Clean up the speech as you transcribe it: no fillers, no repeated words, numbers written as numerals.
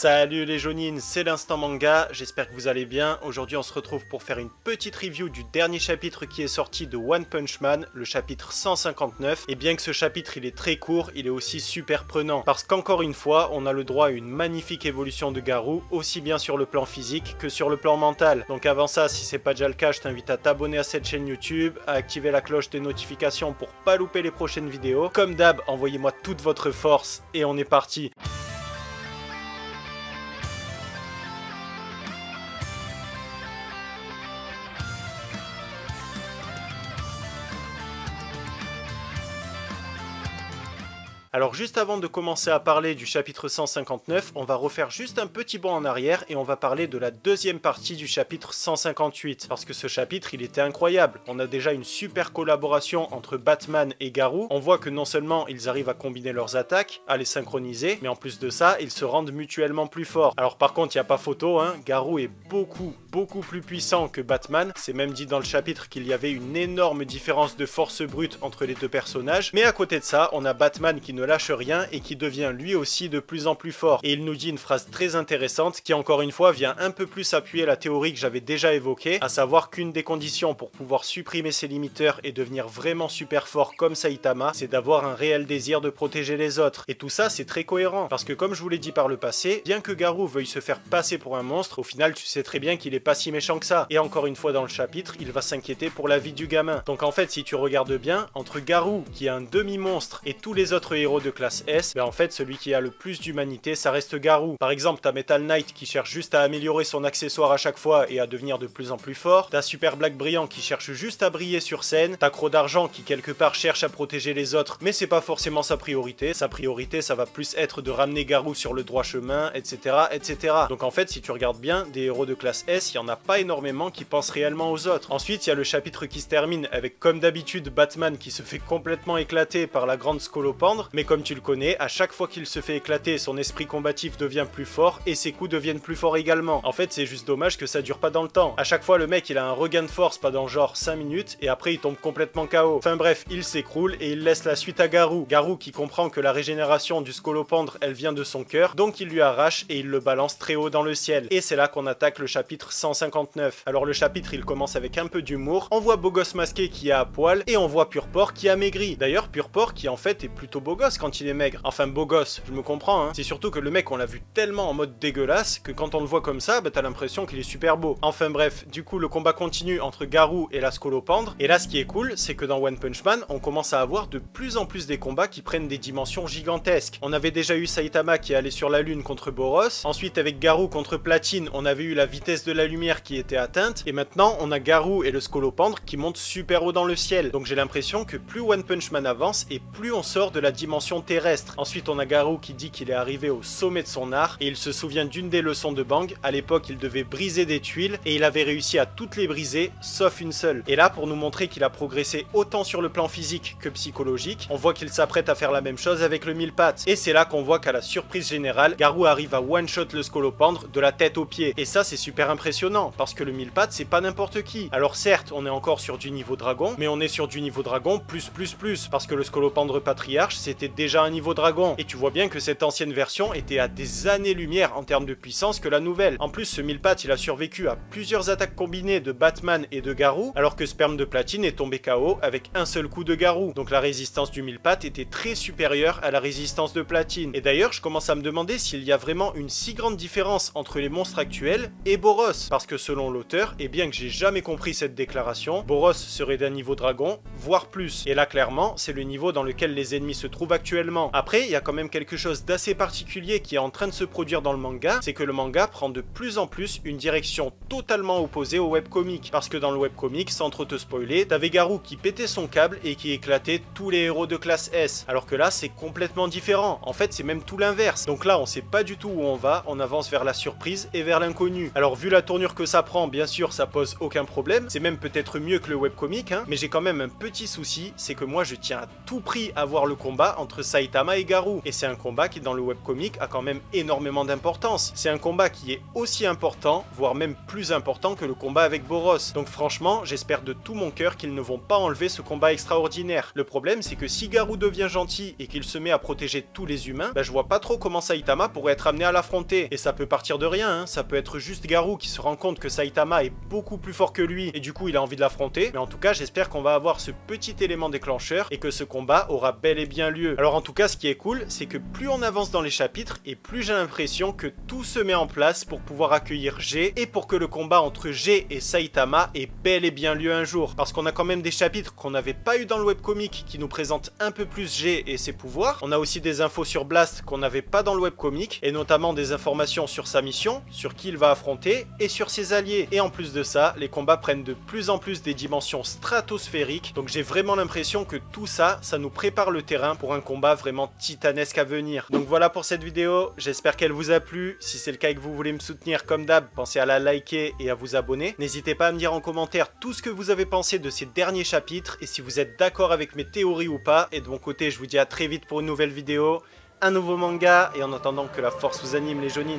Salut les jaunines, c'est l'instant manga, j'espère que vous allez bien. Aujourd'hui on se retrouve pour faire une petite review du dernier chapitre qui est sorti de One Punch Man, le chapitre 159. Et bien que ce chapitre il est très court, il est aussi super prenant. Parce qu'encore une fois, on a le droit à une magnifique évolution de Garou, aussi bien sur le plan physique que sur le plan mental. Donc avant ça, si c'est pas déjà le cas, je t'invite à t'abonner à cette chaîne YouTube, à activer la cloche des notifications pour pas louper les prochaines vidéos. Comme d'hab, envoyez-moi toute votre force et on est parti. Alors juste avant de commencer à parler du chapitre 159, on va refaire juste un petit bond en arrière et on va parler de la deuxième partie du chapitre 158. Parce que ce chapitre, il était incroyable. On a déjà une super collaboration entre Batman et Garou. On voit que non seulement ils arrivent à combiner leurs attaques, à les synchroniser, mais en plus de ça, ils se rendent mutuellement plus forts. Alors par contre, il n'y a pas photo, hein. Garou est beaucoup plus puissant que Batman. C'est même dit dans le chapitre qu'il y avait une énorme différence de force brute entre les deux personnages. Mais à côté de ça, on a Batman qui ne lâche rien et qui devient lui aussi de plus en plus fort. Et il nous dit une phrase très intéressante qui encore une fois vient un peu plus appuyer la théorie que j'avais déjà évoquée, à savoir qu'une des conditions pour pouvoir supprimer ses limiteurs et devenir vraiment super fort comme Saitama, c'est d'avoir un réel désir de protéger les autres. Et tout ça c'est très cohérent, parce que comme je vous l'ai dit par le passé, bien que Garou veuille se faire passer pour un monstre, au final tu sais très bien qu'il est pas si méchant que ça. Et encore une fois dans le chapitre, il va s'inquiéter pour la vie du gamin. Donc en fait si tu regardes bien, entre Garou qui est un demi-monstre et tous les autres héros de classe S, ben en fait celui qui a le plus d'humanité ça reste Garou. Par exemple t'as Metal Knight qui cherche juste à améliorer son accessoire à chaque fois et à devenir de plus en plus fort, t'as Super Black Brillant qui cherche juste à briller sur scène, t'as Croc d'Argent qui quelque part cherche à protéger les autres mais c'est pas forcément sa priorité ça va plus être de ramener Garou sur le droit chemin, etc. etc. Donc en fait si tu regardes bien, des héros de classe S, il y en a pas énormément qui pensent réellement aux autres. Ensuite il y a le chapitre qui se termine avec comme d'habitude Batman qui se fait complètement éclater par la grande scolopendre, mais comme tu le connais, à chaque fois qu'il se fait éclater, son esprit combatif devient plus fort et ses coups deviennent plus forts également. En fait, c'est juste dommage que ça dure pas dans le temps. À chaque fois, le mec, il a un regain de force pendant genre 5 minutes et après, il tombe complètement KO. Enfin bref, il s'écroule et il laisse la suite à Garou. Garou qui comprend que la régénération du scolopendre, elle vient de son cœur, donc il lui arrache et il le balance très haut dans le ciel. Et c'est là qu'on attaque le chapitre 159. Alors le chapitre, il commence avec un peu d'humour. On voit Beau Gosse Masqué qui est à poil et on voit Purport qui a maigri. D'ailleurs, Purport qui en fait est plutôt beau gosse quand il est maigre. Enfin beau gosse, je me comprends hein. C'est surtout que le mec on l'a vu tellement en mode dégueulasse que quand on le voit comme ça, bah t'as l'impression qu'il est super beau. Enfin bref, du coup le combat continue entre Garou et la scolopendre. Et là ce qui est cool, c'est que dans One Punch Man, on commence à avoir de plus en plus des combats qui prennent des dimensions gigantesques. On avait déjà eu Saitama qui allait sur la lune contre Boros. Ensuite avec Garou contre Platine, on avait eu la vitesse de la lumière qui était atteinte. Et maintenant on a Garou et le scolopendre qui montent super haut dans le ciel. Donc j'ai l'impression que plus One Punch Man avance et plus on sort de la dimension terrestre. Ensuite on a Garou qui dit qu'il est arrivé au sommet de son art et il se souvient d'une des leçons de Bang. À l'époque il devait briser des tuiles et il avait réussi à toutes les briser sauf une seule. Et là pour nous montrer qu'il a progressé autant sur le plan physique que psychologique, on voit qu'il s'apprête à faire la même chose avec le mille pattes. Et c'est là qu'on voit qu'à la surprise générale, Garou arrive à one shot le scolopendre de la tête aux pieds. Et ça c'est super impressionnant parce que le mille pattes c'est pas n'importe qui. Alors certes on est encore sur du niveau dragon, mais on est sur du niveau dragon plus parce que le scolopendre patriarche c'était déjà un niveau dragon. Et tu vois bien que cette ancienne version était à des années-lumière en termes de puissance que la nouvelle. En plus, ce mille pattes, il a survécu à plusieurs attaques combinées de Batman et de Garou, alors que Sperme de Platine est tombé KO avec un seul coup de Garou. Donc la résistance du mille pattes était très supérieure à la résistance de Platine. Et d'ailleurs, je commence à me demander s'il y a vraiment une si grande différence entre les monstres actuels et Boros. Parce que selon l'auteur, et bien que j'ai jamais compris cette déclaration, Boros serait d'un niveau dragon, voire plus. Et là, clairement, c'est le niveau dans lequel les ennemis se trouvent actuellement. Après, il y a quand même quelque chose d'assez particulier qui est en train de se produire dans le manga, c'est que le manga prend de plus en plus une direction totalement opposée au webcomic. Parce que dans le webcomic, sans trop te spoiler, t'avais Garou qui pétait son câble et qui éclatait tous les héros de classe S. Alors que là, c'est complètement différent. En fait, c'est même tout l'inverse. Donc là, on sait pas du tout où on va, on avance vers la surprise et vers l'inconnu. Alors vu la tournure que ça prend, bien sûr, ça pose aucun problème. C'est même peut-être mieux que le webcomic, hein, mais j'ai quand même un petit souci, c'est que moi, je tiens à tout prix à voir le combat entre entre Saitama et Garou. Et c'est un combat qui dans le webcomic a quand même énormément d'importance. C'est un combat qui est aussi important, voire même plus important que le combat avec Boros. Donc franchement, j'espère de tout mon cœur qu'ils ne vont pas enlever ce combat extraordinaire. Le problème c'est que si Garou devient gentil et qu'il se met à protéger tous les humains, bah je vois pas trop comment Saitama pourrait être amené à l'affronter. Et ça peut partir de rien, hein. Ça peut être juste Garou qui se rend compte que Saitama est beaucoup plus fort que lui et du coup il a envie de l'affronter. Mais en tout cas j'espère qu'on va avoir ce petit élément déclencheur et que ce combat aura bel et bien lieu. Alors en tout cas ce qui est cool c'est que plus on avance dans les chapitres et plus j'ai l'impression que tout se met en place pour pouvoir accueillir G et pour que le combat entre G et Saitama ait bel et bien lieu un jour. Parce qu'on a quand même des chapitres qu'on n'avait pas eu dans le webcomic qui nous présentent un peu plus G et ses pouvoirs. On a aussi des infos sur Blast qu'on n'avait pas dans le webcomic et notamment des informations sur sa mission, sur qui il va affronter et sur ses alliés. Et en plus de ça, les combats prennent de plus en plus des dimensions stratosphériques. Donc j'ai vraiment l'impression que tout ça, ça nous prépare le terrain pour un combat vraiment titanesque à venir. Donc voilà pour cette vidéo, j'espère qu'elle vous a plu. Si c'est le cas et que vous voulez me soutenir comme d'hab, pensez à la liker et à vous abonner. N'hésitez pas à me dire en commentaire tout ce que vous avez pensé de ces derniers chapitres et si vous êtes d'accord avec mes théories ou pas. Et de mon côté, je vous dis à très vite pour une nouvelle vidéo, un nouveau manga et en attendant que la force vous anime les Jonin.